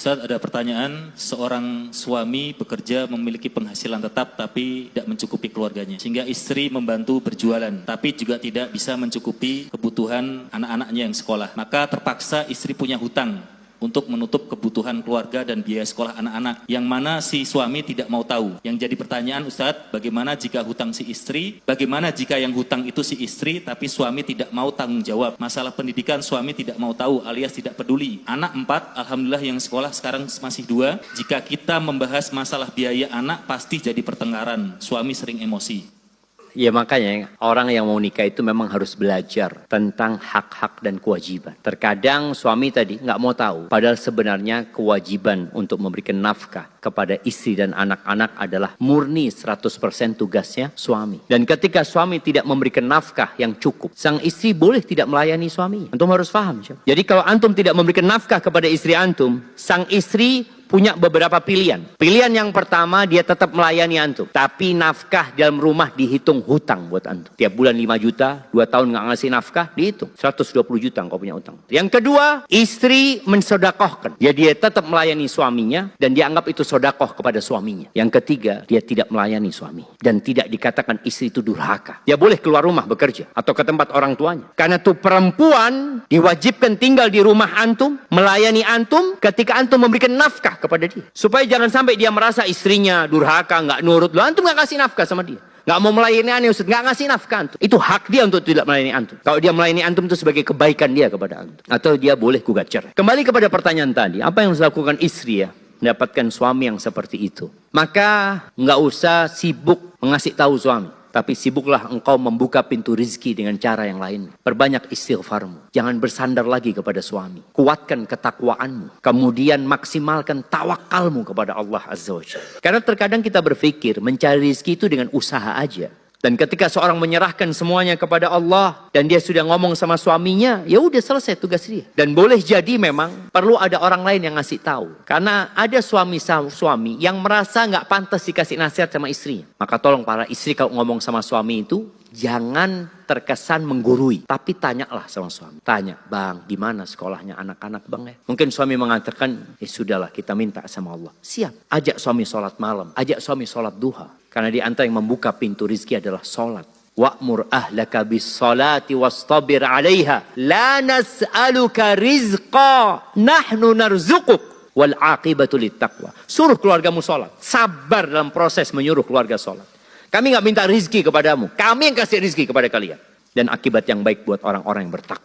Ustadz, ada pertanyaan, seorang suami bekerja memiliki penghasilan tetap tapi tidak mencukupi keluarganya, sehingga istri membantu berjualan tapi juga tidak bisa mencukupi kebutuhan anak-anaknya yang sekolah. Maka terpaksa istri punya hutang untuk menutup kebutuhan keluarga dan biaya sekolah anak-anak, yang mana si suami tidak mau tahu. Yang jadi pertanyaan, Ustadz, bagaimana jika hutang si istri? Bagaimana jika yang hutang itu si istri tapi suami tidak mau tanggung jawab? Masalah pendidikan suami tidak mau tahu alias tidak peduli. Anak 4, alhamdulillah yang sekolah sekarang masih 2. Jika kita membahas masalah biaya anak pasti jadi pertengkaran. Suami sering emosi. Ya makanya orang yang mau nikah itu memang harus belajar tentang hak-hak dan kewajiban. Terkadang suami tadi nggak mau tahu, padahal sebenarnya kewajiban untuk memberikan nafkah kepada istri dan anak-anak adalah murni 100% tugasnya suami. Dan ketika suami tidak memberikan nafkah yang cukup, sang istri boleh tidak melayani suami. Antum harus paham. Jadi kalau antum tidak memberikan nafkah kepada istri antum, sang istri punya beberapa pilihan. Pilihan yang pertama, dia tetap melayani antum, tapi nafkah dalam rumah dihitung hutang buat antum. Tiap bulan 5 juta, 2 tahun nggak ngasih nafkah, dihitung 120 juta engkau punya hutang. Yang kedua, istri mensodakohkan. Ya, dia tetap melayani suaminya dan dianggap itu sodakoh kepada suaminya. Yang ketiga, dia tidak melayani suami dan tidak dikatakan istri itu durhaka. Dia boleh keluar rumah bekerja atau ke tempat orang tuanya. Karena itu perempuan diwajibkan tinggal di rumah antum, melayani antum ketika antum memberikan nafkah kepada dia. Supaya jangan sampai dia merasa istrinya durhaka, nggak nurut. Loh, antum nggak kasih nafkah sama dia. Nggak mau melayani antum, Ustaz, nggak ngasih nafkah antum. Itu hak dia untuk tidak melayani antum. Kalau dia melayani antum itu sebagai kebaikan dia kepada antum. Atau dia boleh gugat cerai. Kembali kepada pertanyaan tadi, apa yang harus dilakukan istri ya? Mendapatkan suami yang seperti itu. Maka nggak usah sibuk mengasih tahu suami. Tapi sibuklah engkau membuka pintu rizki dengan cara yang lain. Perbanyak istighfarmu. Jangan bersandar lagi kepada suami. Kuatkan ketakwaanmu. Kemudian maksimalkan tawakalmu kepada Allah Azza wa Jalla. Karena terkadang kita berpikir mencari rizki itu dengan usaha aja. Dan ketika seorang menyerahkan semuanya kepada Allah dan dia sudah ngomong sama suaminya, ya udah selesai tugas dia. Dan boleh jadi memang perlu ada orang lain yang ngasih tahu. Karena ada suami yang merasa nggak pantas dikasih nasihat sama istrinya. Maka tolong para istri kalau ngomong sama suami itu, jangan terkesan menggurui, tapi tanyalah sama suami. Tanya, bang, gimana sekolahnya anak-anak bang ya? Mungkin suami mengatakan, sudahlah kita minta sama Allah. Siap, ajak suami sholat malam, ajak suami sholat duha. Karena di antara yang membuka pintu rizki adalah sholat. Wa'mur ahlaka bis salati wastabir alaiha. La nas'aluka rizqa, nahnu narzuquk. Wal aqibatu littaqwa. Suruh keluargamu sholat. Sabar dalam proses menyuruh keluarga sholat. Kami nggak minta rizki kepadamu. Kami yang kasih rizki kepada kalian. Dan akibat yang baik buat orang-orang yang bertakwa.